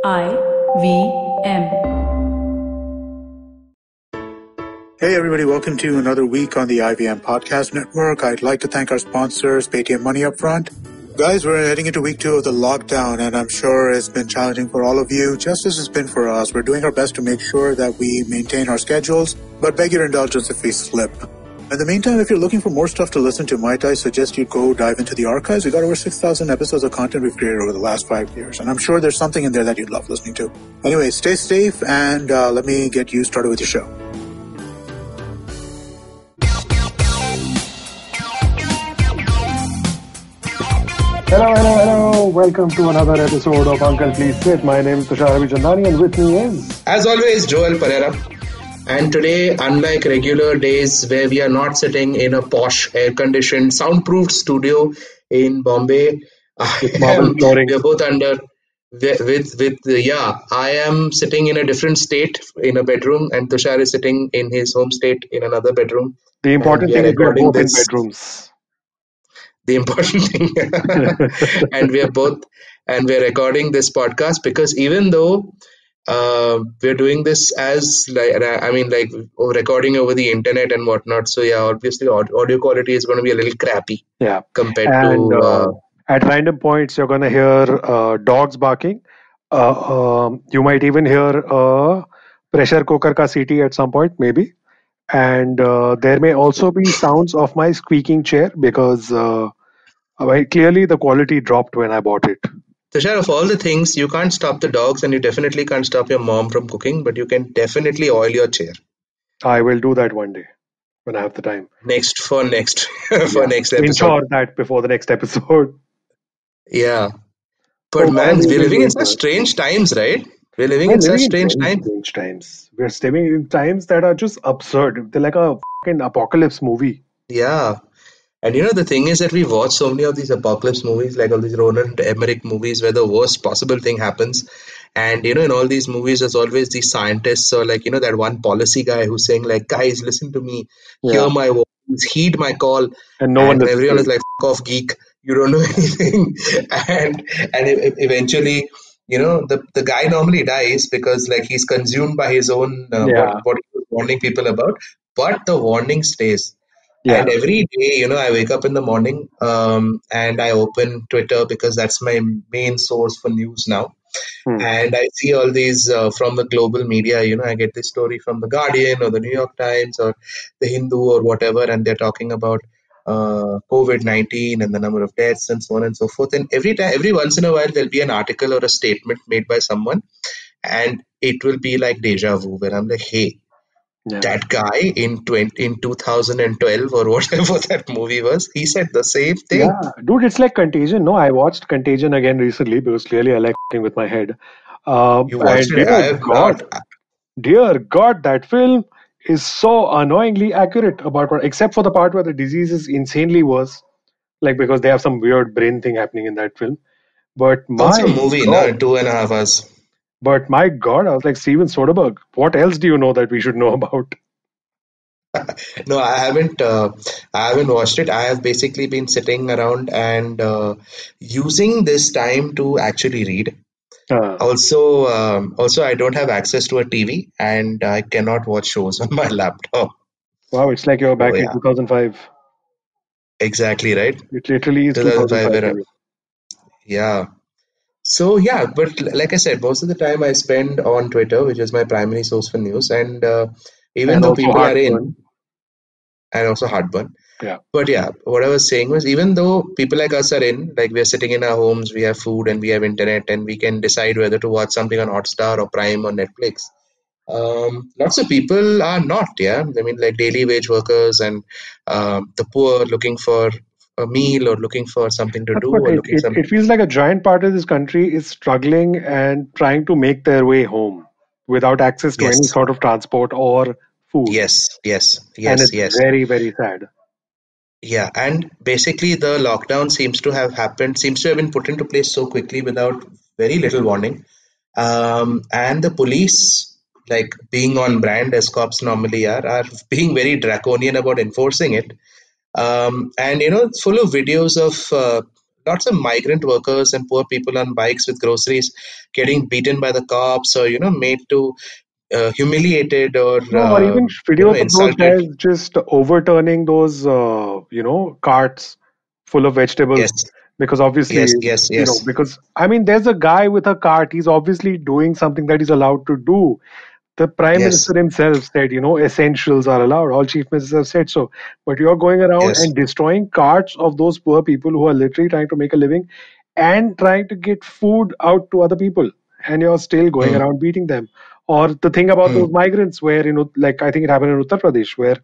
IVM. Hey everybody, welcome to another week on the IVM Podcast Network. I'd like to thank our sponsors, Paytm Money Upfront. Guys, we're heading into week 2 of the lockdown, and I'm sure it's been challenging for all of you, just as it's been for us. We're doing our best to make sure that we maintain our schedules, but beg your indulgence if we slip. In the meantime, if you're looking for more stuff to listen to, might I suggest you go dive into the archives. We got over 6,000 episodes of content we've created over the last 5 years, and I'm sure there's something in there that you'd love listening to. Anyway, stay safe, and let me get you started with your show. Hello. Welcome to another episode of Uncle Please Sit. My name is Tushar Abhichandani, and with me is... As always, Joel Pereira. And today, unlike regular days where we are not sitting in a posh, air-conditioned, soundproofed studio in Bombay, we are both under... I am sitting in a different state in a bedroom, and Tushar is sitting in his home state in another bedroom. The important thing is we are both in bedrooms. The important thing. And we're recording this podcast because even though we're doing this as recording over the internet and whatnot, so yeah, obviously audio quality is going to be a little crappy compared to at random points you're going to hear dogs barking. You might even hear a pressure cooker ka seeti at some point, maybe. And there may also be sounds of my squeaking chair because clearly the quality dropped when I bought it. Tushar, of all the things, you can't stop the dogs and you definitely can't stop your mom from cooking, but you can definitely oil your chair. I will do that one day when I have the time. Next episode. Ensure that before the next episode. Yeah. But man, we're living in such strange times, right? We're living in such strange times. We're living in times that are just absurd. They're like a fucking apocalypse movie. Yeah. And the thing is that we watch so many of these apocalypse movies, like all these Roland Emmerich movies where the worst possible thing happens. And, in all these movies, there's always these scientists or that one policy guy who's saying like, guys, listen to me, hear my voice, heed my call. And everyone is like, fuck off, geek, you don't know anything. and eventually, the guy normally dies because like he's consumed by his own, what he was warning people about. But the warning stays. Yeah. And every day, I wake up in the morning and I open Twitter because that's my main source for news now. And I see all these from the global media, I get this story from The Guardian or the New York Times or the Hindu or whatever, and they're talking about COVID-19 and the number of deaths and so on and so forth. And every once in a while, there'll be an article or a statement made by someone and it will be like deja vu where I'm like, hey, that guy in 2012 or whatever that movie was, he said the same thing. Yeah, dude, it's like Contagion. No, I watched Contagion again recently because clearly I like f***ing with my head. You watched it? I have not. Dear God, that film is so annoyingly accurate about what, except for the part where the disease is insanely worse, like because they have some weird brain thing happening in that film. But my movie, no, 2.5 hours. But my God, I was like, Steven Soderbergh, what else do you know that we should know about? No, I haven't watched it. I have basically been sitting around and using this time to actually read. Also, I don't have access to a TV and I cannot watch shows on my laptop. Wow, it's like you're back in 2005. Exactly, right? It literally is 2005. Yeah. So, yeah, but like I said, most of the time I spend on Twitter, which is my primary source for news. And even though people are in, and also heartburn. Yeah. But yeah, what I was saying was, even though people like us are in, like we're sitting in our homes, we have food and we have internet and we can decide whether to watch something on Hotstar or Prime or Netflix. Lots of people are not, I mean, like daily wage workers and the poor looking for a meal or looking for something to do. It feels like a giant part of this country is struggling and trying to make their way home without access to any sort of transport or food. Yes. And it's very, very sad. Yeah, and basically the lockdown seems to have been put into place so quickly without very little warning. And the police, like being on brand as cops normally are being very draconian about enforcing it. And full of videos of lots of migrant workers and poor people on bikes with groceries getting beaten by the cops, or made to humiliated, or No, or even videos of those insulted. guys just overturning those, carts full of vegetables. Yes, Because obviously, yes, yes, yes, because I mean, there's a guy with a cart. He's obviously doing something that he's allowed to do. The prime yes, minister himself said, essentials are allowed. All chief ministers have said so. But you're going around yes. and destroying carts of those poor people who are literally trying to make a living and trying to get food out to other people. And you're still going Hmm, around beating them. Or the thing about hmm. those migrants, where, like I think it happened in Uttar Pradesh, where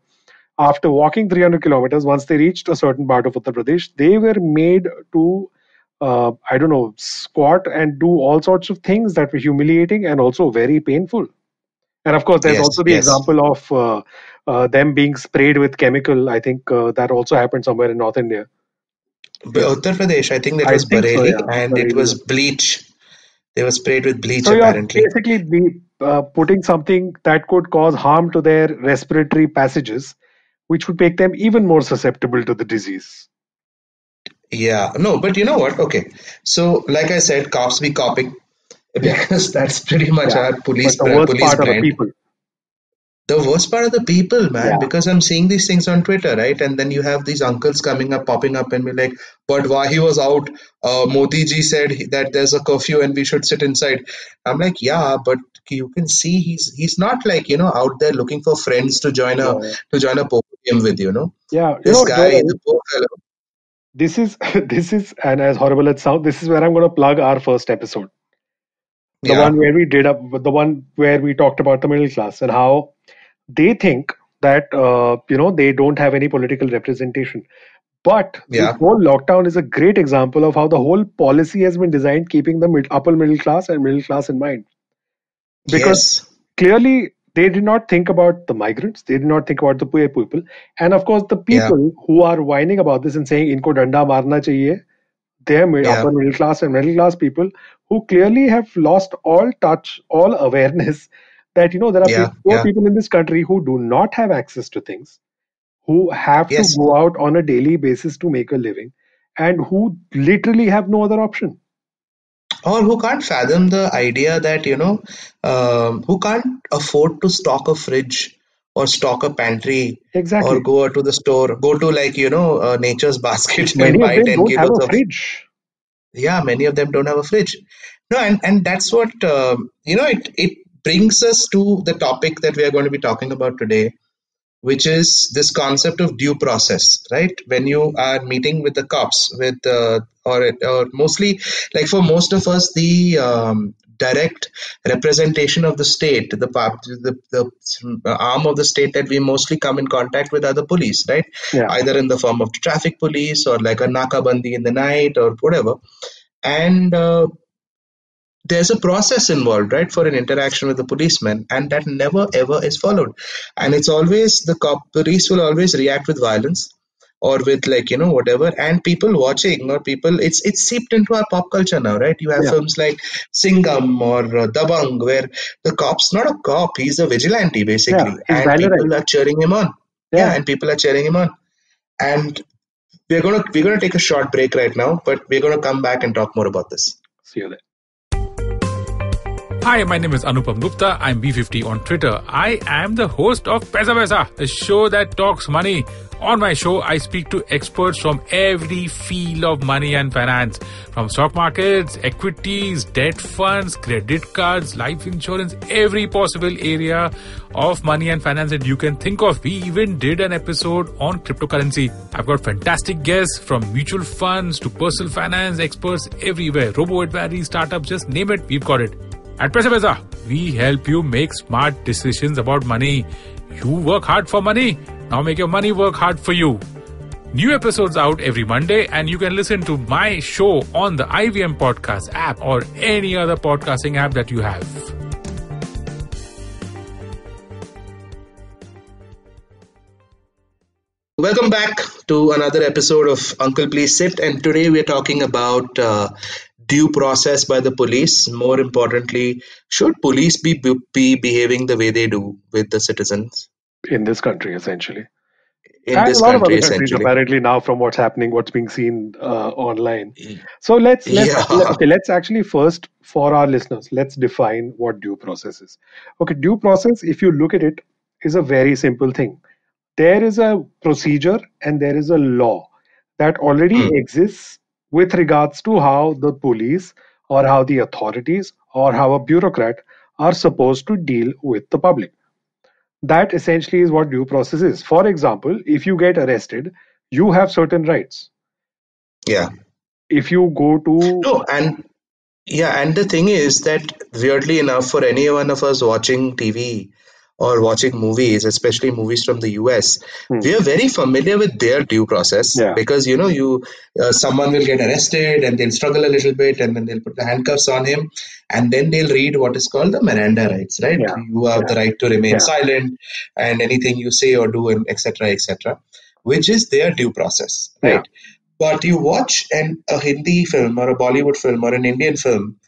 after walking 300 kilometers, once they reached a certain part of Uttar Pradesh, they were made to, I don't know, squat and do all sorts of things that were humiliating and also very painful. And of course, there's Yes, also the yes. example of them being sprayed with chemical. I think that also happened somewhere in North India. But Yeah, Uttar Pradesh, I think that I was think so. Bareilly, Yeah, and it Bareilly. was bleach. They were sprayed with bleach, So you're apparently. basically putting something that could cause harm to their respiratory passages, which would make them even more susceptible to the disease. Yeah, no, but you know what? Okay, so like I said, cops be copying Yeah, because that's pretty much yeah. our But police the worst police part are the brand. people. The worst part of the people, man, Yeah, because I'm seeing these things on Twitter, right? And then you have these uncles coming up, popping up, and be like, "But while he was out, Modi ji said that there's a curfew and we should sit inside." I'm like, "Yeah, but you can see he's not like out there looking for friends to join a yeah, poker game with, yeah. This guy, Joel, the poor fellow. this is this is, and as horrible as it sounds, this is where I'm going to plug our first episode. The Yeah, one where we did up, the one where we talked about the middle class and how they think that they don't have any political representation. But this yeah, whole lockdown is a great example of how the whole policy has been designed keeping the upper middle class and middle class in mind. Because yes, clearly they did not think about the migrants, they did not think about the poor people, and of course the yeah, people who are whining about this and saying inko danda marna chahiye, they're yeah, upper middle class and middle class people who clearly have lost all touch, all awareness that there are yeah, poor yeah, people in this country who do not have access to things, who have to yes. go out on a daily basis to make a living, and who literally have no other option. Or who can't fathom the idea that who can't afford to stock a fridge or stock a pantry or Exactly. go to the store, go to like nature's basket and Many of buy them 10 don't have kilos a of. fridge. Yeah, many of them don't have a fridge. No, and that's what it brings us to the topic that we are going to be talking about today, which is this concept of due process, right? When you are meeting with the cops, with or mostly, like for most of us, the direct representation of the state, the arm of the state that we mostly come in contact with are the police, right? Yeah, Either in the form of traffic police or like a nakabandi in the night or whatever. And there's a process involved, right, for an interaction with the policeman, and that never ever is followed. And it's always police will always react with violence or with like whatever, and people watching or people, it's seeped into our pop culture now, right? You have yeah, films like Singam or Dabang, where the cop's not a cop, he's a vigilante yeah. basically, He's and people Ballarat. are cheering him on. Yeah, Yeah. and people are cheering him on. And we're gonna take a short break right now, but we're gonna come back and talk more about this. See you there. Hi, my name is Anupam Gupta. I'm B50 on Twitter. I am the host of Paisa Vaisa, the show that talks money. On my show, I speak to experts from every field of money and finance, from stock markets, equities, debt funds, credit cards, life insurance, every possible area of money and finance that you can think of. We even did an episode on cryptocurrency. I've got fantastic guests from mutual funds to personal finance experts everywhere. Robo-advisory, startups, just name it, we've got it. At Paisa Vaisa, we help you make smart decisions about money. You work hard for money. Now make your money work hard for you. New episodes out every Monday, and you can listen to my show on the IVM Podcast app or any other podcasting app that you have. Welcome back to another episode of Uncle Please Sit, and today we're talking about due process by the police. More importantly, should police be behaving the way they do with the citizens? In this country, essentially. in And a this lot of other country, countries essentially. apparently now, from what's happening, what's being seen online. So Yeah, let's actually first, for our listeners, let's define what due process is. Okay, due process, if you look at it, is a very simple thing. There is a procedure and there is a law that already Hmm. exists with regards to how the police or how the authorities or how a bureaucrat are supposed to deal with the public. That essentially is what due process is. For example, if you get arrested, you have certain rights. Yeah. If you go to No, and yeah, and the thing is that weirdly enough, for any one of us watching TV or watching movies, especially movies from the US, Hmm, we are very familiar with their due process yeah, because you someone will get arrested and they'll struggle a little bit and then they'll put the handcuffs on him and then they'll read what is called the Miranda rights, right? yeah, You have yeah, the right to remain yeah, silent and anything you say or do and etc. etc. which is their due process, yeah. right? But you watch a Hindi film or a Bollywood film or an Indian film,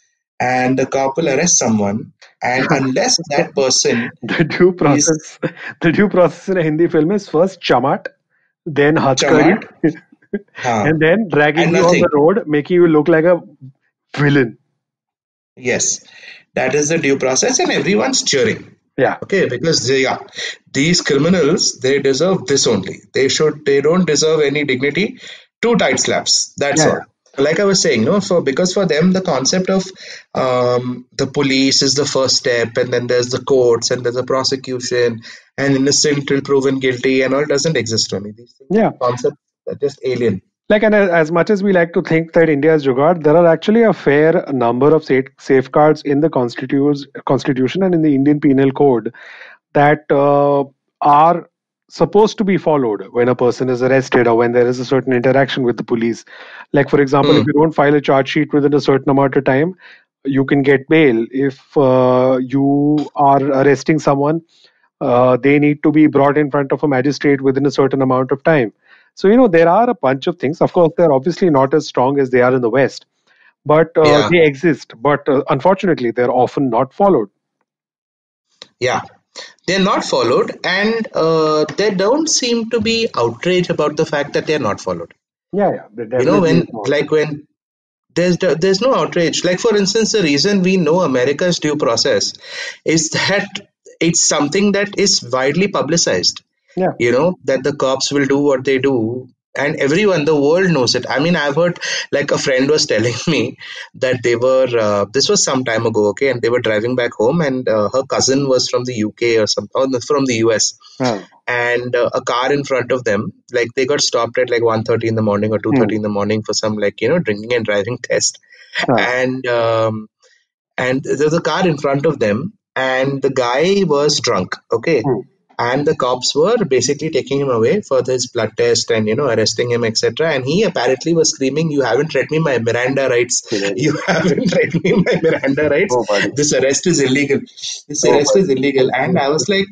and the cop will arrest someone, and unless that person the due is process, the due process in a Hindi film is first chamat, then hatkadi, chamat, huh, and then dragging and you on the nothing. road, making you look like a villain. Yes, that is the due process, and everyone's cheering. Yeah, Okay, because yeah, these criminals they deserve this only. They don't deserve any dignity. Two tight slaps. That's yeah, all. Like I was saying, no, for them the concept of the police is the first step, and then there's the courts, and there's a prosecution, and innocent till proven guilty, and all doesn't exist to me. These things, yeah. concepts are just alien. Like, and as much as we like to think that India is jugaad, there are actually a fair number of safeguards in the constitution and in the Indian Penal Code that are supposed to be followed when a person is arrested or when there is a certain interaction with the police. Like, for example, if Hmm. you don't file a charge sheet within a certain amount of time, you can get bail. If you are arresting someone, they need to be brought in front of a magistrate within a certain amount of time. So, there are a bunch of things. Of course, they're obviously not as strong as they are in the West, but Yeah, they exist. But unfortunately, they're often not followed. yeah. They're not followed, and there don't seem to be outrage about the fact that they're not followed. Yeah, yeah, there You know, definitely is when not. like when there's no outrage. Like for instance, the reason we know America's due process is that it's something that is widely publicized. Yeah. That the cops will do what they do, and everyone, the world knows it. I mean, I've heard, like, a friend was telling me that they were this was some time ago, okay, and they were driving back home, and her cousin was from the UK or some, or no, from the US, Oh. and a car in front of them, like, they got stopped at like 1:30 in the morning or 2:30 Hmm. in the morning for some, like, drinking and driving test. Ah. And um, and there was a car in front of them, and the guy was drunk, okay, Hmm. and the cops were basically taking him away for this blood test and arresting him, etc. And he apparently was screaming, "You haven't read me my Miranda rights. You Hilarious. haven't read me my Miranda rights. Oh, buddy. This arrest is illegal. This Oh, arrest is illegal." And I was buddy. like,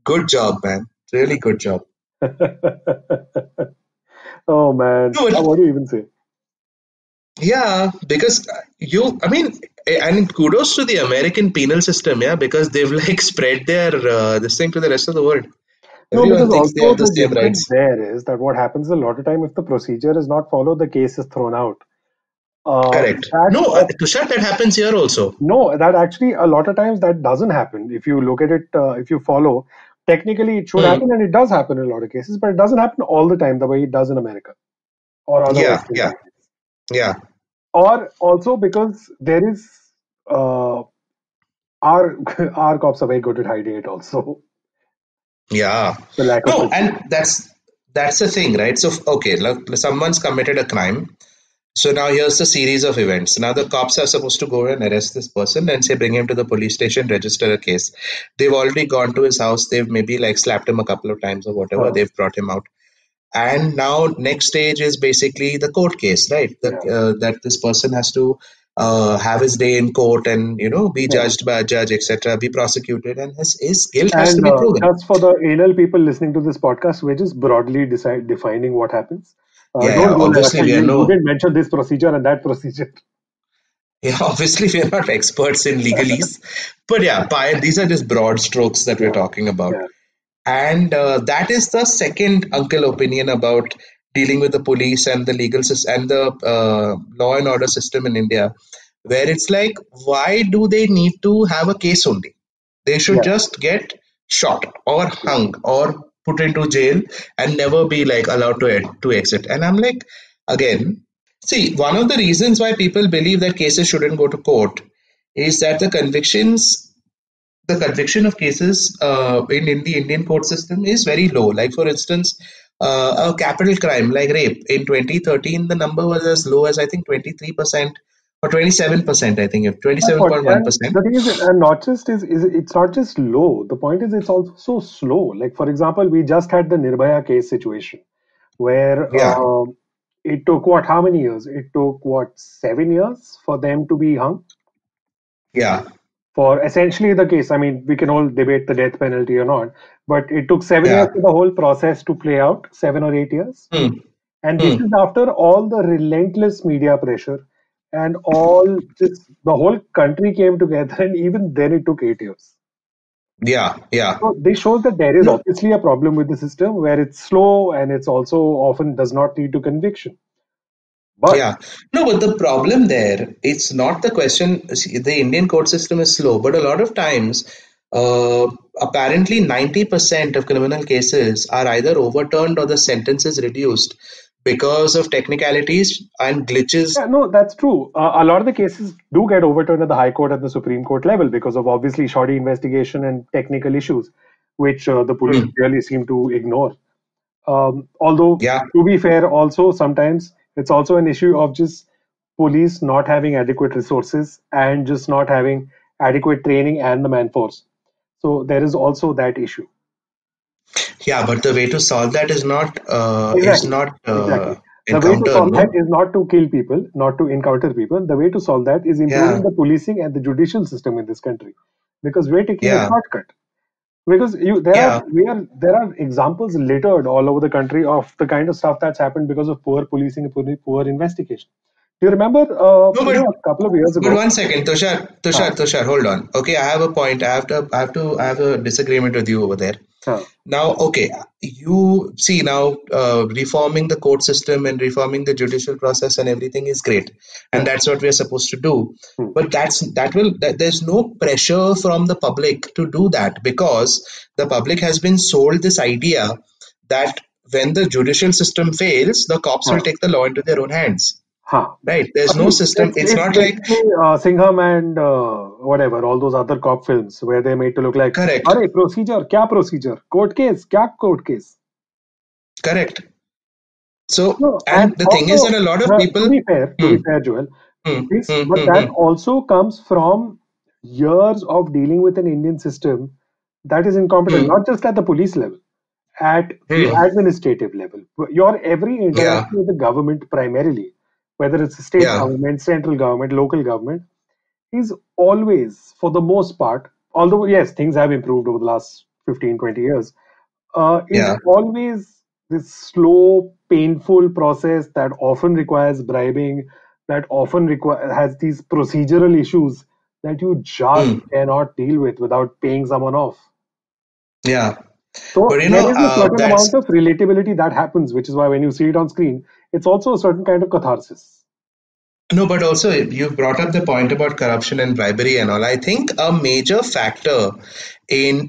good job, man, really good job. Oh, man. No, but What do you even say? yeah, because I mean, and kudos to the American penal system, yeah, because they've like spread their this thing to the rest of the world. No, Everyone because thinks they have also the the same difference rights. there is that what happens a lot of time, if the procedure is not followed, the case is thrown out. Correct. That No, of Tushar, that happens here also. No, that actually a lot of times that doesn't happen. If you look at it, if you follow, technically it should Hmm. happen, and it does happen in a lot of cases, but it doesn't happen all the time the way it does in America or other Yeah, Western yeah, countries. yeah, Or also because there is uh, our our cops are very good at hiding it. Also, yeah. the lack of No, procedure. and that's the thing, right? So okay, look, someone's committed a crime. So now here's the series of events. Now the cops are supposed to go and arrest this person and say bring him to the police station, register a case. They've already gone to his house. They've maybe like slapped him a couple of times or whatever. Uh, They've brought him out. And now next stage is basically the court case, right? yeah, That this person has to have his day in court and be yeah. judged by a judge, etc., be prosecuted, and his guilt has to And be proven. just for the anal people listening to this podcast, we're just broadly defining what happens. Yeah, Don't yeah. go like, Obviously, "Okay, we are you no. didn't mention this procedure and that procedure." Yeah, obviously, we are not experts in legalese, but yeah, these are just broad strokes that we're Yeah, talking about. yeah. And that is the second uncle opinion about dealing with the police and the legal system and the law and order system in India, where it's like, why do they need to have a case only? They should Yeah. just get shot or hung or put into jail and never be like allowed to exit. And I'm like, again, see, one of the reasons why people believe that cases shouldn't go to court is that the conviction of cases in the Indian court system is very low. Like, for instance, a capital crime like rape in 2013, the number was as low as I think 23% or 27%, I think, That's what, and 27.1%. the thing is, and not just is it's not just low. The point is, it's also so slow. Like for example, we just had the Nirbhaya case situation where Yeah, it took what? How many years? It took what? 7 years for them to be hung yeah, for essentially the case. I mean, we can all debate the death penalty or not, but it took 7 years yeah. for the whole process to play out. 7 or 8 years. Hmm, And this hmm. is after all the relentless media pressure and all just the whole country came together, and even then it took 8 years. Yeah, yeah. So this shows that there is No, obviously a problem with the system where it's slow and it's also often does not lead to conviction. But yeah. No, but the problem there, it's not the question. See, the Indian court system is slow, but a lot of times, uh, apparently 90% of criminal cases are either overturned or the sentence is reduced because of technicalities and glitches. yeah, no, that's true. A lot of the cases do get overturned at the High Court and the Supreme Court level because of obviously shoddy investigation and technical issues, which the police Hmm. really seem to ignore. Although, Yeah, to be fair, also sometimes it's also an issue of just police not having adequate resources and just not having adequate training and the manforce. So there is also that issue. yeah, but the way to solve that is Exactly. not Exactly. The way to encounter, solve that no? is not to kill people, not to encounter people. The way to solve that is improving Yeah, the policing and the judicial system in this country, because we're taking a yeah, shortcut. Because yeah. there are examples littered all over the country of the kind of stuff that's happened because of poor policing and poor investigation. Do you remember, No, a couple of years but ago? one second, Uh, Tushar, hold on. Okay, I have a point. I have a disagreement with you over there. uh, Now, okay, you see now reforming the court system and reforming the judicial process and everything is great, and yeah. that's what we're supposed to do. Hmm. But there's no pressure from the public to do that because the public has been sold this idea that when the judicial system fails, the cops will Uh, take the law into their own hands. huh. Right? There's no See, system. It's it's not like basically Singham and whatever, all those other cop films where they made to look like, correct, "Arey, procedure, court case." correct. So, No, and and the thing is that also, a lot of people, to hmm, be fair, Joel, hmm, hmm, but hmm, that hmm, also comes from years of dealing with an Indian system that is incompetent, hmm, not just at the police level, at the hmm, administrative level. Your every yeah, interaction with the government, primarily, whether it's the state yeah, government, central government, local government, is always, for the most part, although yes, things have improved over the last 15, 20 years, is yeah, always this slow, painful process that often requires bribing, that often has these procedural issues that you just hmm, cannot deal with without paying someone off. yeah. So But there is a certain that's amount of relatability that happens, which is why when you see it on screen, it's also a certain kind of catharsis. no, but also you brought up the point about corruption and bribery and all. I think a major factor in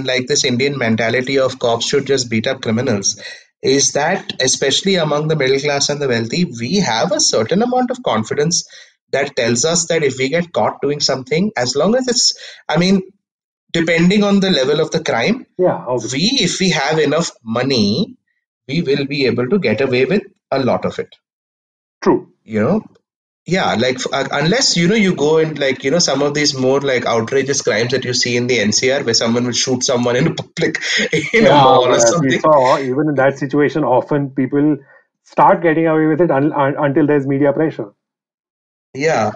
like this Indian mentality of cops should just beat up criminals is that especially among the middle class and the wealthy, we have a certain amount of confidence that tells us that if we get caught doing something, as long as it's, I mean, depending on the level of the crime, Yeah, obviously. if we have enough money, we will be able to get away with a lot of it. True. You know, yeah, like unless you go and like some of these more like outrageous crimes that you see in the NCR where someone will shoot someone in public in a Yeah, mall but or as we something. saw, even in that situation, often people start getting away with it until there's media pressure. Yeah,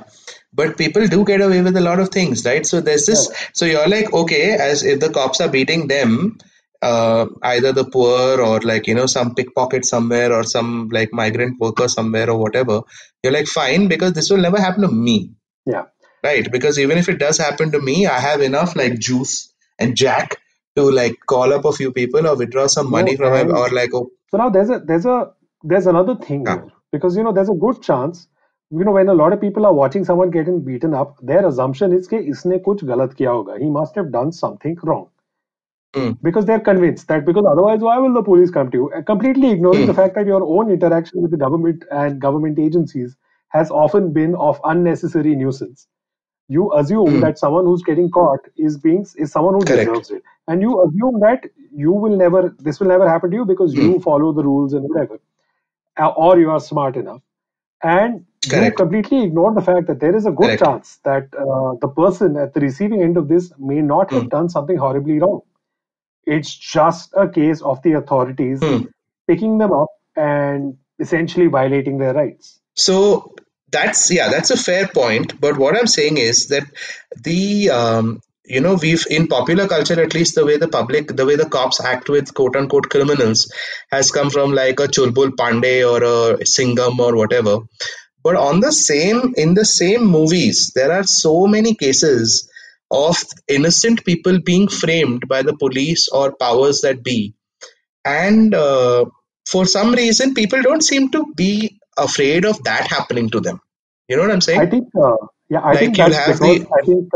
but people do get away with a lot of things, right? So there's Yeah. this. So you're like, okay, as if the cops are beating them, either the poor or like some pickpocket somewhere or some like migrant worker somewhere or whatever. You're like, fine, because this will never happen to me, Yeah. right? Because even if it does happen to me, I have enough like juice and jack to like call up a few people or withdraw some money No, from him, and or like, oh, so now there's another thing huh, here, because there's a good chance, when a lot of people are watching someone getting beaten up, their assumption is कि इसने कुछ गलत किया होगा. He must have done something wrong, mm, because they're convinced that, because otherwise why will the police come to you? Completely ignoring the mm, fact that your own interaction with the government and government agencies has often been of unnecessary nuisance. You assume mm, that someone who's getting caught is someone who correct, deserves it, and you assume that this will never happen to you because mm, you follow the rules and whatever, or you are smart enough, and you correct, completely ignore the fact that there is a good correct, chance that the person at the receiving end of this may not have mm, done something horribly wrong. It's just a case of the authorities mm. picking them up and essentially violating their rights. So that's a fair point. But what I'm saying is that the we've in popular culture, at least the way the cops act with quote unquote criminals has come from like a Chulbul Pandey or a Singham or whatever. But in the same movies, there are so many cases of innocent people being framed by the police or powers that be, and for some reason people don't seem to be afraid of that happening to them. You know what I'm I saying? think, I think Like you'll that's have because the I think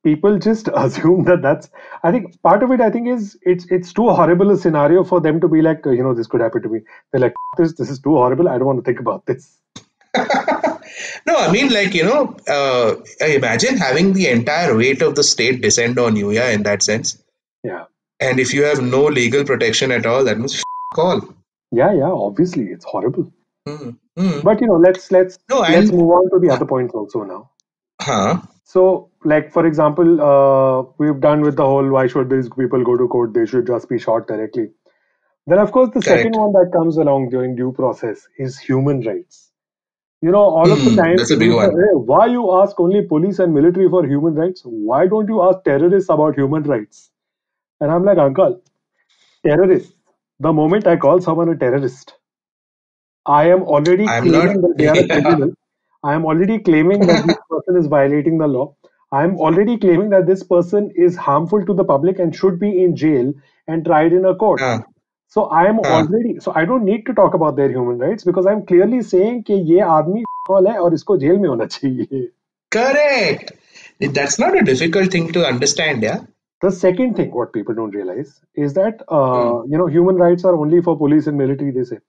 people just assume that that's. I think part of it, I think, is it's too horrible a scenario for them to be like, this could happen to me. They're like, this is too horrible. I don't want to think about this. no, I mean, like, imagine having the entire weight of the state descend on you, yeah, in that sense. Yeah, And if you have no legal protection at all, that means all. yeah. Obviously, it's horrible. Hmm. Hmm. But No, let's and move on to the other points also now. huh, So, like for example, we've done with the whole why should these people go to court? They should just be shot directly. Then, of course, the second correct. one that comes along during due process is human rights. All of the Hmm. time That's a big people say, one. hey, why you ask only police and military for human rights? Why don't you ask terrorists about human rights? And I'm like, uncle, terrorists. The moment I call someone a terrorist, I am already I'm not. claiming that they are a Yeah. criminal. I am already claiming that this person is violating the law. I am already claiming that this person is harmful to the public and should be in jail and tried in a court. Huh, So I am huh. already, so I don't need to talk about their human rights because I'm clearly saying कि ये आदमी है और इसको jail में होना चाहिए. Correct. That's not a difficult thing to understand, yeah. The second thing, what people don't realize is that Hmm. human rights are only for police and military. They say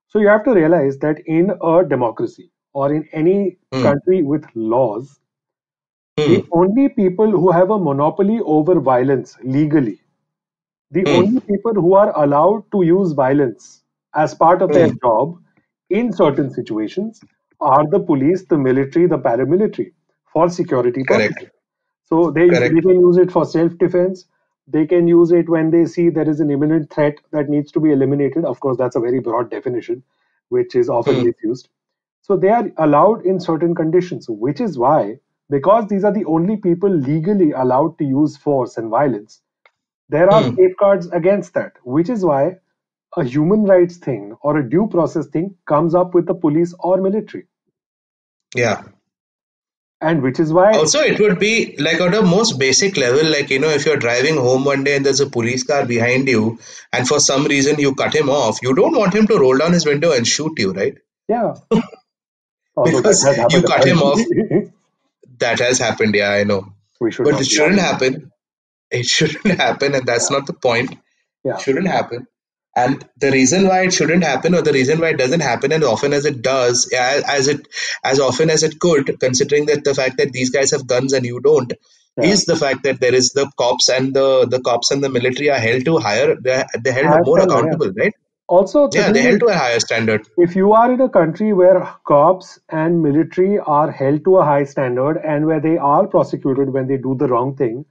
so. You have to realize that in a democracy or in any Hmm. country with laws, the Hmm. only people who have a monopoly over violence legally, the Hmm. only people who are allowed to use violence as part of their Hmm. job in certain situations are the police, the military, the paramilitary for security Correct. purposes. So they Correct. can use it for self defense. They can use it when they see there is an imminent threat that needs to be eliminated. Of course, that's a very broad definition, which is often Hmm. misused. So they are allowed in certain conditions, which is why, because these are the only people legally allowed to use force and violence, there are Hmm. safeguards against that, which is why a human rights thing or a due process thing comes up with the police or military. Yeah. And which is why, Also, it would be like at a most basic level, like, if you're driving home one day and there's a police car behind you, and for some reason you cut him off, you don't want him to roll down his window and shoot you, right? yeah, although that Because has you happened cut him off. apparently. That has happened, yeah, I know. We should But not it be shouldn't having that. happen. It shouldn't happen, and that's Yeah, not the point. It yeah. shouldn't happen. And the reason why it shouldn't happen, or the reason why it doesn't happen as often as it does, as often as it could, considering that the fact that these guys have guns and you don't, Yeah, is the fact that there is the cops and the cops and the military are held to higher. They're held higher more standard. Yeah. accountable, right? Also, the Yeah, thing they're held is, to a higher standard. if you are in a country where cops and military are held to a high standard and where they are prosecuted when they do the wrong thing,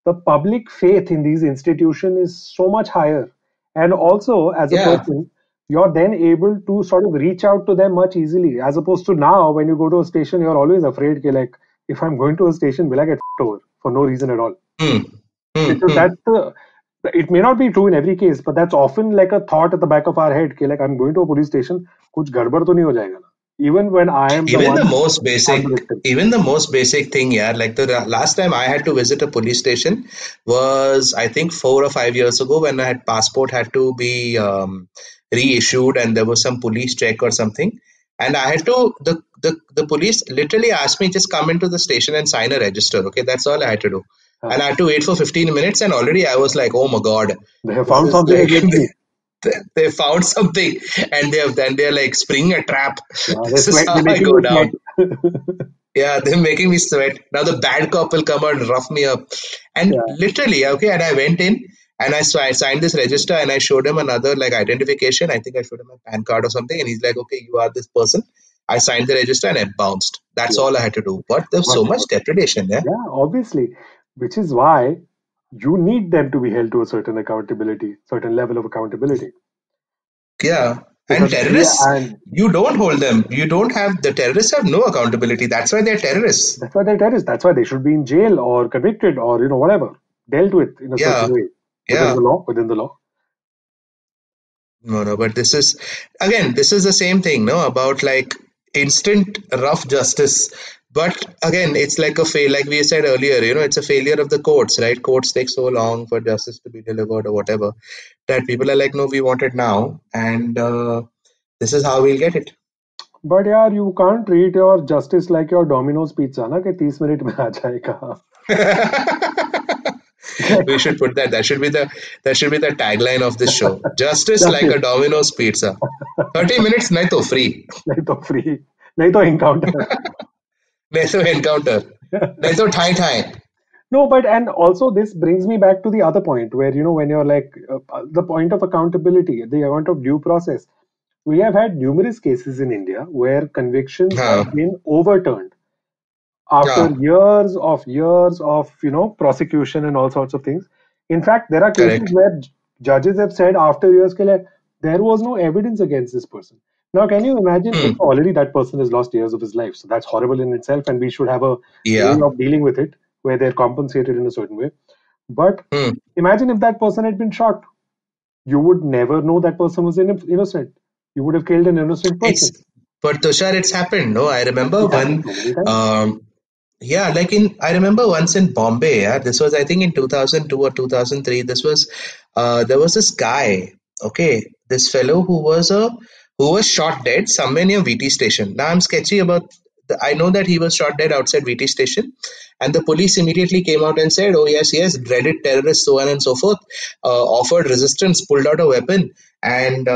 the public faith in these institutions is so much higher. And also, as a Yeah. person, you're then able to sort of reach out to them much easily, as opposed to now when you go to a station, you're always afraid, कि, like, if I'm going to a station, will I get over for no reason at all? Hmm. Hmm. Because Hmm. it may not be true in every case, but that's often like a thought at the back of our head, कि, like, I'm going to a police station, कुछ गड़बड़ तो नहीं हो जाएगा ना? Even when I am the Even the one, most I'm basic, the victim. even the most basic thing, yeah. Like the last time I had to visit a police station was, I think, 4 or 5 years ago, when I had passport had to be reissued, and there was some police check or something, and I had to the police literally asked me, just come into the station and sign a register. Okay, that's all I had to do, and I had to wait for 15 minutes, and already I was like, oh my god, They have this found is something like against me. they found something, and they're like springing a trap. Yeah, they This is sweat. how They're I making go me sweat. down. Yeah, they're making me sweat. Now the bad cop will come and rough me up. And Yeah, literally, okay, and I went in and I signed this register, and I showed him another like identification. I think I showed him a PAN card or something, and he's like, okay, you are this person. I signed the register and I bounced. That's yeah. all I had to do. But there's But so much depredation, yeah. yeah, obviously, which is why you need them to be held to a certain accountability, certain level of accountability. Yeah. And Because we terrorists, and you don't hold them. You don't have the terrorists have no accountability. That's why they're terrorists. that's why they're terrorists. That's why they should be in jail or convicted or whatever, dealt with in a certain Yeah. way within Yeah. the law. Within the law. No, no, but this is again, this is the same thing, no, about like instant rough justice. But again, it's like a fail, like we said earlier, it's a failure of the courts, right? Courts take so long for justice to be delivered or whatever, that people are like, no, we want it now, and this is how we'll get it. But yeah, you can't treat your justice like your Domino's pizza, ना कि 30 minute में आ जाएगा. We should put that. That should be the tagline of this show. Justice like Justice. a Domino's pizza. 30 minutes, nahi to free. नहीं तो free, नहीं तो encounter. Nahi to encounter. Nahi to thai thai. No, but and also this brings me back to the other point where when you're like the point of accountability, the amount of due process. We have had numerous cases in India where convictions Huh. have been overturned after Yeah, years of prosecution and all sorts of things. In fact, there are cases correct. where judges have said after years ke like, there was no evidence against this person. Now, can you imagine? Hmm. Already that person has lost years of his life, so that's horrible in itself, and we should have a way Yeah. of dealing with it where they're compensated in a certain way. But Hmm. imagine if that person had been shot, you would never know that person was innocent. You would have killed an innocent It's person. but Tushar, it's happened. No, I remember It happened one. so many times. Um, yeah, I remember once in Bombay. Yeah, this was I think in 2002 or 2003. There was this guy. Okay, this fellow who was shot dead somewhere near VT station. Now I'm sketchy about. I know that he was shot dead outside VT station, and the police immediately came out and said, "Oh yes, yes, dreaded terrorist, so on and so forth." Offered resistance, pulled out a weapon, and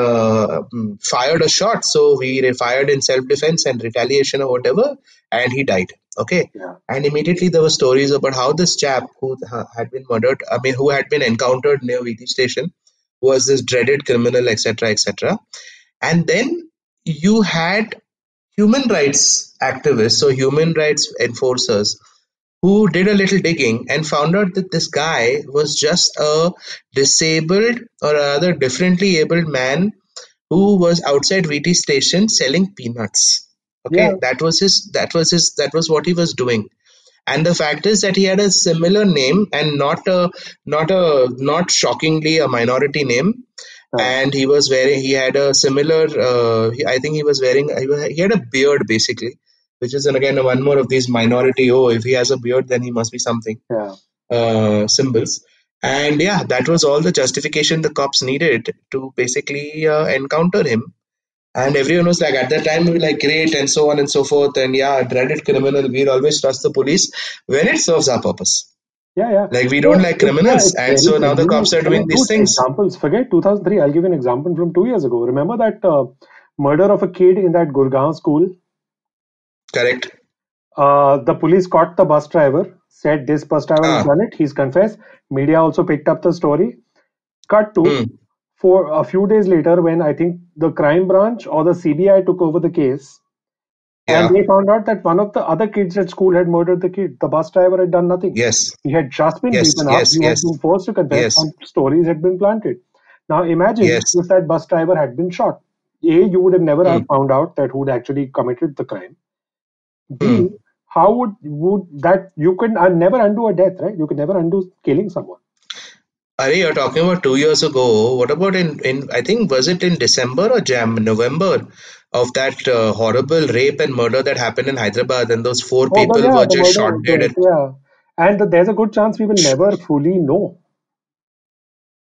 fired a shot. So we fired in self-defense and retaliation or whatever, and he died. Okay, Yeah. and immediately there were stories about how this chap who had been murdered, I mean, who had been encountered near VT station, was this dreaded criminal, etc., etc. And then you had human rights activists, so human rights enforcers, who did a little digging and found out that this guy was just a disabled or rather differently abled man who was outside VT station selling peanuts. Okay, Yeah. that was what he was doing. And the fact is that he had a similar name, and not shockingly a minority name. Uh, And he had a similar, I think he was wearing, he had a beard basically, which is, and again, one more of these minority, oh, if he has a beard, then he must be something, yeah. symbols. And yeah, that was all the justification the cops needed to basically encounter him. And everyone was like, at that time, we were like, great, and so on and so forth. And yeah, dreaded criminal, we'll always trust the police when it serves our purpose. Yeah, yeah. Like, we don't No, like criminals. it's And very so now the cops convenient. are I doing mean, these dude, things. examples. Forget 2003. I'll give you an example from 2 years ago. Remember that murder of a kid in that Gurgaon school? Correct. The police caught the bus driver, said this bus driver has Ah, done it. He's confessed. Media also picked up the story. Cut to hmm, for a few days later when I think the crime branch or the CBI took over the case. And yeah, they found out that one of the other kids at school had murdered the kid. The bus driver had done nothing. yes, He had just been yes, beaten up. yes, He had yes, been forced to confess, yes, and stories had been planted. Now imagine yes. if that bus driver had been shot. A, you would have never Hmm, have found out that who'd actually committed the crime. B, hmm. how would that you can never undo a death, right? You can never undo killing someone. Are you're talking about 2 years ago. What about in I think, was it in December or November? of that horrible rape and murder that happened in Hyderabad, and those four Oh, people yeah, were the just shot murder, dead. yeah. And there's a good chance we will never fully know.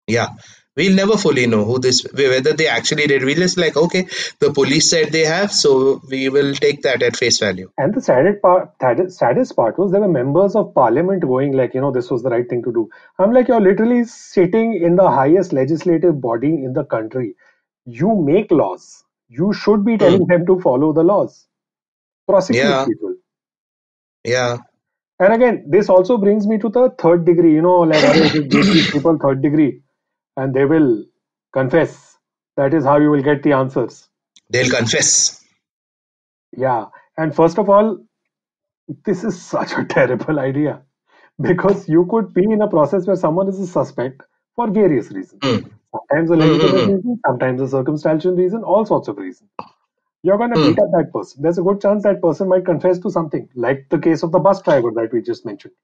Yeah, we'll never fully know whether they actually did. We just like, okay, the police said they have, so we will take that at face value. And the saddest part was there were members of parliament going like, this was the right thing to do. I'm like, you're literally sitting in the highest legislative body in the country. You make laws. You should be Hmm. telling them to follow the laws. Prosecute Yeah, people. yeah. And again, this also brings me to the third degree, like others just give these people third degree and they will confess. That is how you will get the answers. They'll confess. Yeah. And first of all, this is such a terrible idea because you could be in a process where someone is a suspect for various reasons. Hmm. Sometimes a Hmm, hmm, legitimate hmm. reason, sometimes a circumstantial reason, all sorts of reasons. You're going to Hmm. beat up that person. There's a good chance that person might confess to something, like the case of the bus driver that we just mentioned.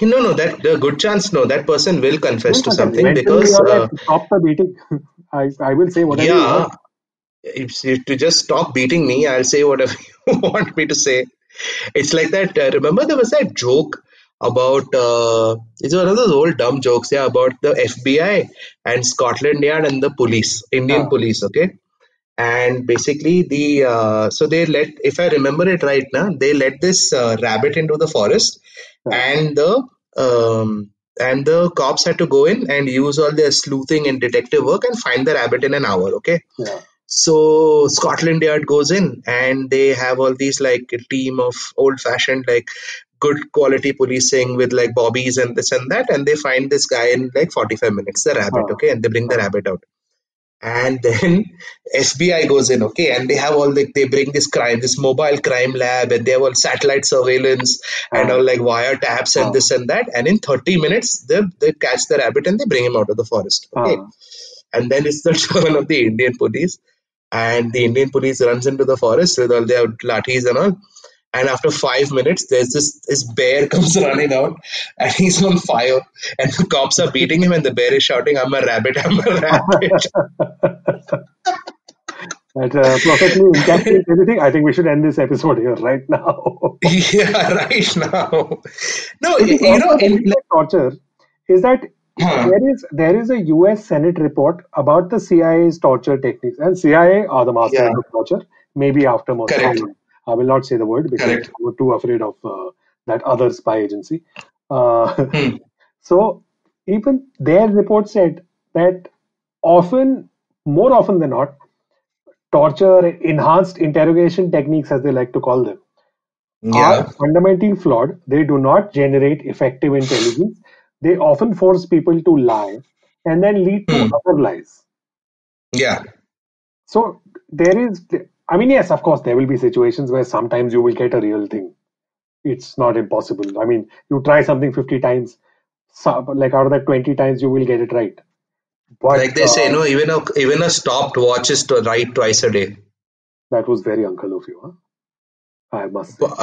No, that the good chance. No, that person will confess Will to confess. something Eventually, because, you're like, stop the beating. I will say whatever you yeah, want. if to just stop beating me, I'll say whatever you want me to say. It's like that. Remember, there was that joke about it's one of those old dumb jokes, yeah, about the FBI and Scotland Yard and the police, Indian Uh, police, okay. And basically, so they let, if I remember it right now, they let this rabbit into the forest, uh, and the cops had to go in and use all their sleuthing and detective work and find the rabbit in an hour, okay. yeah. So Scotland Yard goes in and they have all these like a team of old fashioned like good quality policing with like bobbies and this and that, and they find this guy in like 45 minutes, the rabbit, Uh, okay, and they bring the uh, rabbit out. And then FBI goes in, okay, and they have all like they bring this mobile crime lab, and they have all satellite surveillance and uh, all like wiretaps and uh, this and that. And in 30 minutes, they catch the rabbit and they bring him out of the forest, okay. uh. And then it's the turn of the Indian police, and the Indian police runs into the forest with all their lathis and all. And after 5 minutes, there's this bear comes running out, and he's on fire, and the cops are beating him, and the bear is shouting, "I'm a rabbit! I'm a rabbit!" That perfectly encapsulates everything. I think we should end this episode here right now. Yeah, right now. No, It is you know, also the thing with torture is that huh, there is a US Senate report about the CIA's torture techniques, and CIA are the yeah, masterminds of torture. Maybe aftermath. correct, I will not say the word because correct. we're too afraid of that other spy agency. Uh, Hmm, so even their report said that often, more often than not, torture, enhanced interrogation techniques, as they like to call them, are yeah, fundamentally flawed. They do not generate effective intelligence. They often force people to lie and then lead to hmm, other lies. yeah. So there is, I mean, yes, of course, there will be situations where sometimes you will get a real thing. It's not impossible. I mean, you try something 50 times, so, like out of that 20 times, you will get it right. But Like they say, no, even a stopped watch is to right twice a day. that was very uncle of you, huh? I must say.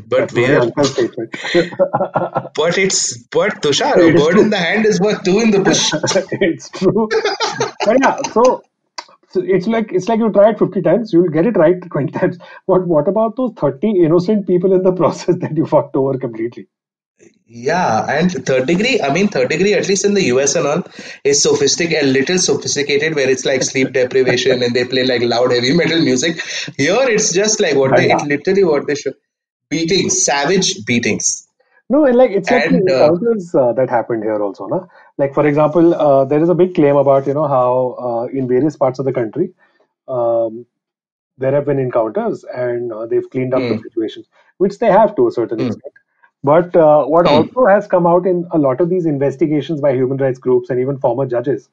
But That's a we very are, uncle statement. but Tushar, a It is bird in true. the hand is worth two in the bush. It's true. But yeah, so it's like you try it 50 times, you'll get it right 20 times. What about those 30 innocent people in the process that you fucked over completely? Yeah, and third degree, at least in the US and all, is a little sophisticated, where it's like sleep deprivation and they play like loud heavy metal music. Here, it's just like But yeah. it literally what they show. Beatings, savage beatings. No, and like it's like the And, encounters that happened here also, na? Like for example, there is a big claim about how in various parts of the country um, there have been encounters and they've cleaned up the hmm, situations, which they have to a certain hmm, extent. But what hmm, also has come out in a lot of these investigations by human rights groups and even former judges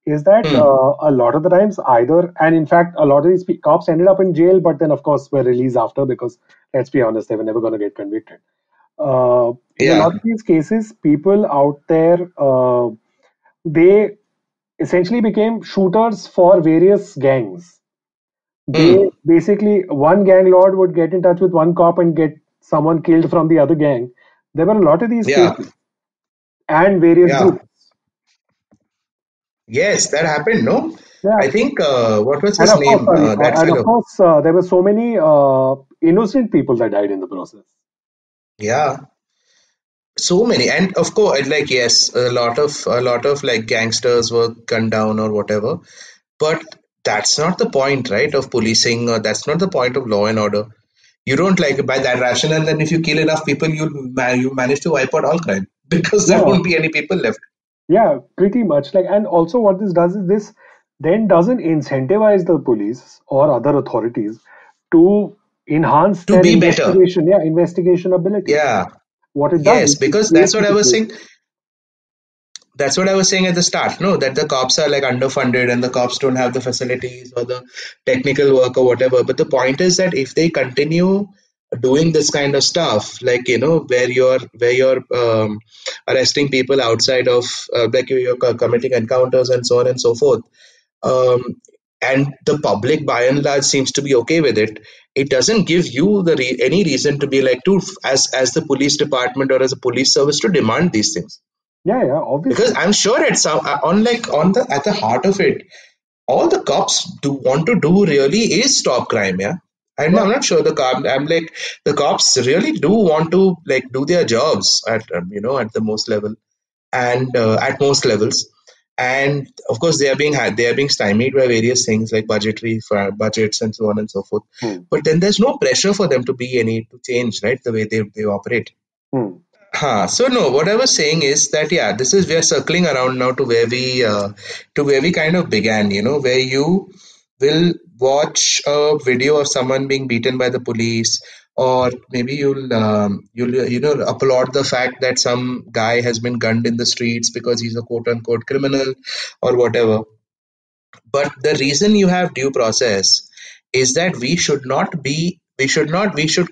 is that hmm, a lot of the times either, and in fact, a lot of these cops ended up in jail, but then of course were released after because let's be honest, they were never going to get convicted. In a yeah, lot of these cases, people out there, they essentially became shooters for various gangs. They hmm, basically, one gang lord would get in touch with one cop and get someone killed from the other gang. There were a lot of these yeah, cases and various yeah. groups. Yes, that happened, no? Yeah, I think what was and his of course, name? sorry, That and of fellow. course, there were so many innocent people that died in the process. Yeah, so many, and of course, like yes, a lot of like gangsters were gunned down or whatever. But that's not the point, right? Of policing, or that's not the point of law and order. You don't like by that rationale. Then if you kill enough people, you manage to wipe out all crime because there Yeah, won't be any people left yeah, pretty much. Like, and also what this does is this then doesn't incentivize the police or other authorities to enhance to their be better. investigation, yeah, investigation abilities. Yeah, What it does yes, is it because creates a situation. that's what I was saying at the start, no, that the cops are like underfunded and the cops don't have the facilities or the technical work or whatever. But the point is that if they continue doing this kind of stuff, like where you're arresting people outside of like you're committing encounters and so on and so forth, um, and the public by and large seems to be okay with it, it doesn't give you any reason to be like to as the police department or as a police service to demand these things, Yeah, yeah, because obviously. I'm sure it's on like on the at the heart of it, all the cops do want to do really is stop crime. Yeah, Yeah, I'm not sure the cop. I'm like the cops really do want to like do their jobs at at the most level and at most levels. And of course, they are being stymied by various things like budgetary for budgets and so on and so forth. hmm, But then there's no pressure for them to be any to change, right? The way they operate. hmm. So no, what I was saying is that yeah, this is we are circling around now to where we kind of began, where you will watch a video of someone being beaten by the police, or maybe you'll applaud the fact that some guy has been gunned in the streets because he's a quote unquote criminal or whatever. But the reason you have due process is that we should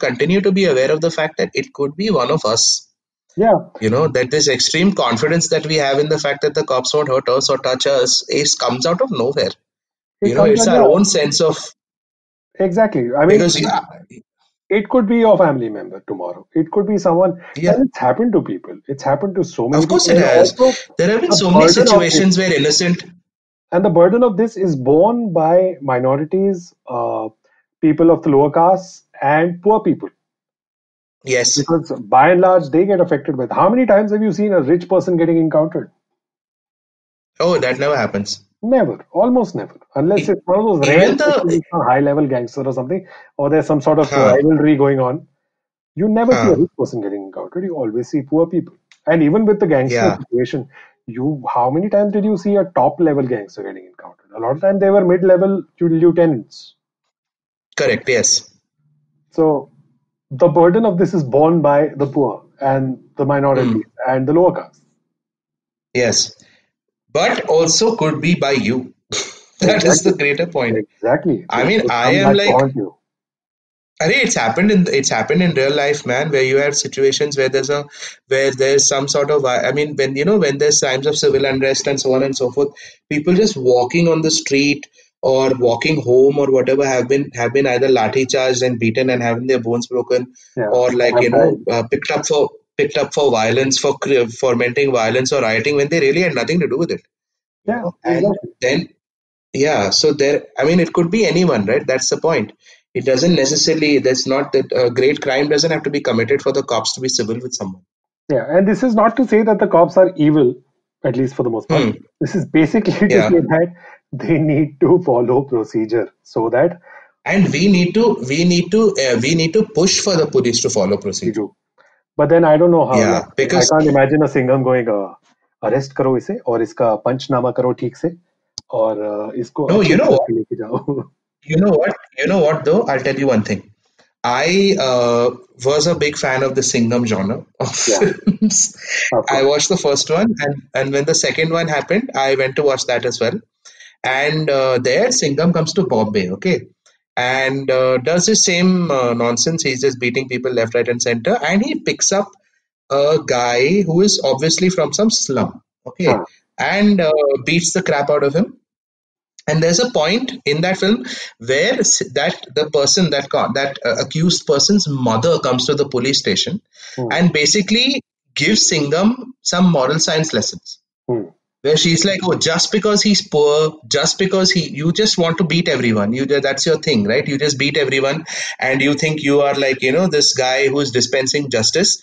continue to be aware of the fact that it could be one of us, Yeah, that this extreme confidence that we have in the fact that the cops won't hurt us or touch us is comes out of nowhere. it comes It's out, our yeah, own sense of, exactly. I mean, because yeah, it could be your family member tomorrow. It could be someone, yeah, and it's happened to people. It's happened to so many of course people, it and has. also There have been the so many burden of this, situations where innocent, and the burden of this is borne by minorities, people of the lower castes, and poor people. yes, Because by and large, they get affected with. How many times have you seen a rich person getting encountered? oh, that never happens. Never, almost never, unless E- it's one of those rare Even cases, the it's a high-level gangster or something, or there's some sort of huh, rivalry going on. You never see a huh, rich person getting encountered. You always see poor people. And even with the gangster yeah, situation, how many times did you see a top-level gangster getting encountered? A lot of time they were mid-level lieutenants. correct, yes, So the burden of this is borne by the poor and the hmm, minorities and the lower caste. yes, but also could be by you. That is the Exactly. greater point. Exactly. I This mean, will I come am back to like, haunt you. it's happened in real life, man, where you have situations where there's some sort of, I mean, when there's times of civil unrest and so on and so forth, people just walking on the street or walking home or whatever have been either lathi charged and beaten and having their bones broken, Yeah. or like Have died. picked up for violence, for fomenting violence or rioting when they really had nothing to do with it, Yeah, and exactly. then yeah, so there, I mean, it could be anyone, right? That's the point. It doesn't necessarily, that's not that a great crime doesn't have to be committed for the cops to be civil with someone. Yeah, and this is not to say that the cops are evil, at least for the most part. Hmm. This is basically to Yeah. say that they need to follow procedure so that And we need to push for the police to follow we procedure. do. But then I don't know how. Yeah. Like I Because, can't imagine a Singham going, arrest करो इसे और इसका पंचनामा करो ठीक से और इसको no, अच्छी तरह से लेके जाओ. you know what though? I'll tell you one thing. I was a big fan of the Singham genre of Yeah, films. of I course. watched the first one, and when the second one happened, I went to watch that as well. And there, Singham comes to Bombay, okay, and does his same nonsense. He's just beating people left, right, and center, and he picks up a guy who is obviously from some slum, okay, हाँ, and beats the crap out of him. And there's a point in that film where that the person that accused person's mother comes to the police station hmm, and basically gives Singham some moral science lessons, hmm, where she's like, oh, just because he's poor, just because you just want to beat everyone. That's your thing, right? You just beat everyone, and you think you are like, this guy who's dispensing justice.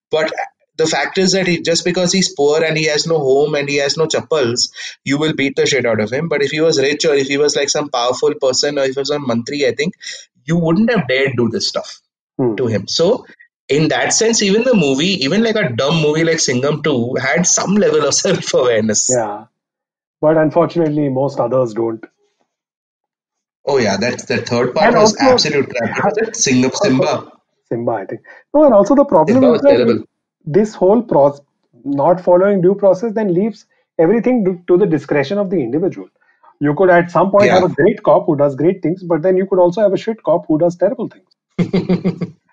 But the fact is that just because he's poor and he has no home and he has no chappals, you will beat the shit out of him. But if he was rich, or if he was like some powerful person, or if he was a mantri, I think you wouldn't have dared do this stuff to him. So in that sense, even the movie, even like a dumb movie like Singham 2, had some level of self-awareness. Yeah. But unfortunately, most others don't. Oh yeah, that third part And was also, absolute crap. What was it? Simba. Simba, I think. No, and also the problem Simba is was that terrible. this whole process, not following due process, then leaves everything to the discretion of the individual. You could at some point have Yeah. a great cop who does great things, but then you could also have a shit cop who does terrible things.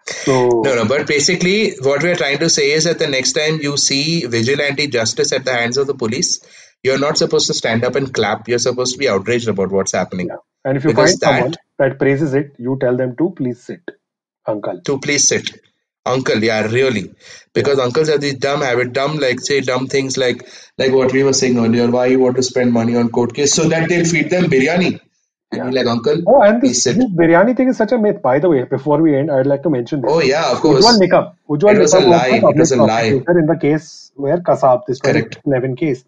So No, but basically what we're trying to say is that the next time you see vigilante justice at the hands of the police, you're not supposed to stand up and clap. You're supposed to be outraged about what's happening. yeah, and if you Because find someone that praises it, you tell them to please sit, uncle. To please sit. Uncle, yeah, really. Because uncles have this dumb habit, like say dumb things like what we were saying earlier, why you want to spend money on court case so that they'll feed them biryani. And Yeah. you're like, uncle, Oh, and this please sit. biryani thing is such a myth. By the way, before we end, I'd like to mention this. Oh yeah, of Ujjwal course. Nikam It was a was lie. the It public was a lie. prosecutor in the case where Kasab, this Correct. 2011 case.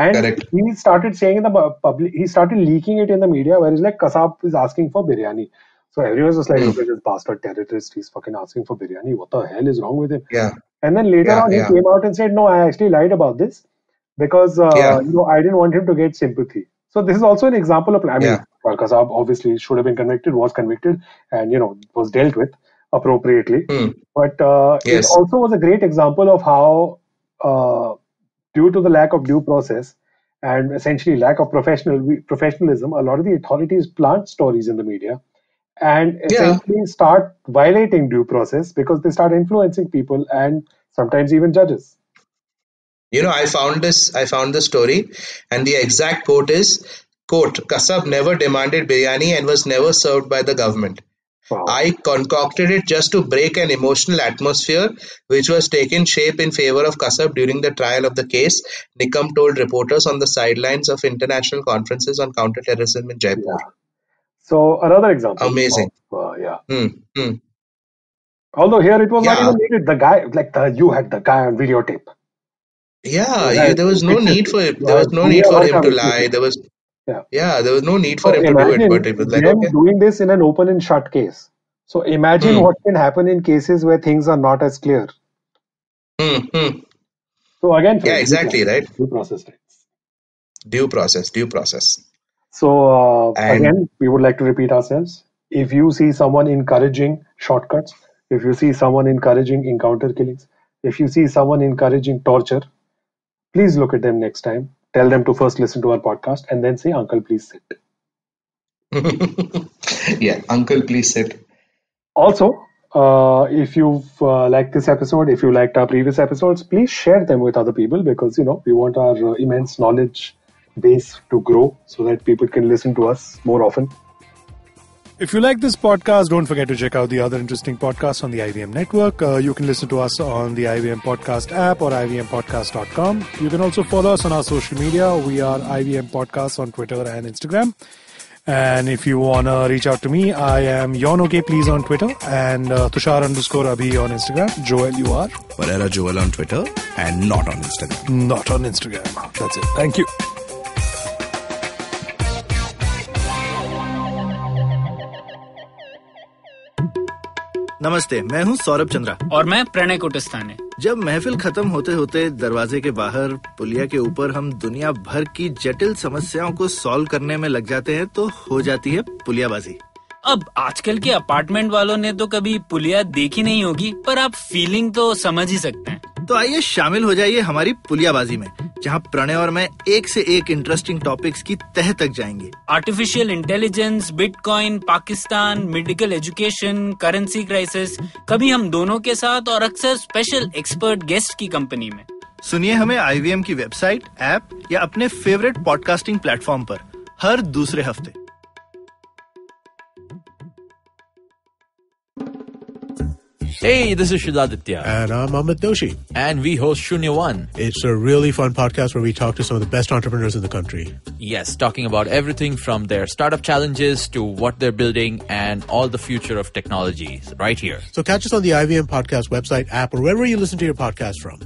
And Correct. he started saying in the public, he started leaking it in the media where he's like, Kasab is asking for biryani. So everyone was just like, look at this bastard terrorist, he's fucking asking for biryani. What the hell is wrong with him? Yeah. And then later on, he came out and said, no, I actually lied about this because I didn't want him to get sympathy. So this is also an example of, I mean, Kasab obviously should have been convicted, was convicted, and was dealt with appropriately. But it also was a great example of how, due to the lack of due process and essentially lack of professionalism, a lot of the authorities plant stories in the media and essentially start violating due process because they start influencing people and sometimes even judges. I found this story, and the exact quote is, quote, Kasab never demanded biryani and was never served by the government. Wow. I concocted it just to break an emotional atmosphere which was taking shape in favor of Kasab during the trial of the case, Nikam told reporters on the sidelines of international conferences on counterterrorism in Jaipur. Yeah. So another example. Amazing. Although here it was not even needed. The guy, you had the guy on videotape. Yeah, there was no need for it. There was no need for him to lie. There was no need for him to do it. But it was like, okay, doing this in an open and shut case. So imagine what can happen in cases where things are not as clear. So again, friends, exactly, right? Due process. Due process. So again, we would like to repeat ourselves. If you see someone encouraging shortcuts, if you see someone encouraging encounter killings, if you see someone encouraging torture, please look at them next time. Tell them to first listen to our podcast and then say, Uncle, please sit. Yeah, Uncle, please sit. Also, if you've liked this episode, if you liked our previous episodes, please share them with other people because, we want our immense knowledge base to grow so that people can listen to us more often. If you like this podcast, don't forget to check out the other interesting podcasts on the IVM network. You can listen to us on the IVM Podcast app or ivmpodcast.com. You can also follow us on our social media. We are IVM Podcasts on Twitter and Instagram. And if you want to reach out to me, I am YonOK please on Twitter and Tushar_Abhi on Instagram. Joel, you are? Pereira Joel on Twitter and not on Instagram. Not on Instagram. That's it. Thank you. नमस्ते, मैं हूं सौरभ चंद्रा और मैं प्रणय कुटस्थाने। जब महफिल खत्म होते होते दरवाजे के बाहर पुलिया के ऊपर हम दुनिया भर की जटिल समस्याओं को सॉल्व करने में लग जाते हैं तो हो जाती है पुलियाबाजी। अब आजकल के अपार्टमेंट वालों ने तो कभी पुलिया देखी नहीं होगी, पर आप फीलिंग तो समझ ही सकते हैं। तो आइए शामिल हो जाइए हमारी पुलियाबाजी में, जहां प्रणय और मैं एक से एक इंटरेस्टिंग टॉपिक्स की तह तक जाएंगे। Artificial intelligence, bitcoin, Pakistan, medical education, currency crisis, कभी हम दोनों के साथ और अक्सर स्पेशल एक्सपर्ट गेस्ट की कंपनी में। सुनिए हमें IVM की वेबसाइट, ऐप या अपने फेवरेट पॉडकास्टिंग प्लेटफॉर्म पर हर दूसरे हफ्ते। Hey, this is Shridaditya. And I'm Amit Doshi. And we host Shunya One. It's a really fun podcast where we talk to some of the best entrepreneurs in the country. Yes, talking about everything from their startup challenges to what they're building and all the future of technologies right here. So catch us on the IVM Podcast website, app, or wherever you listen to your podcast from.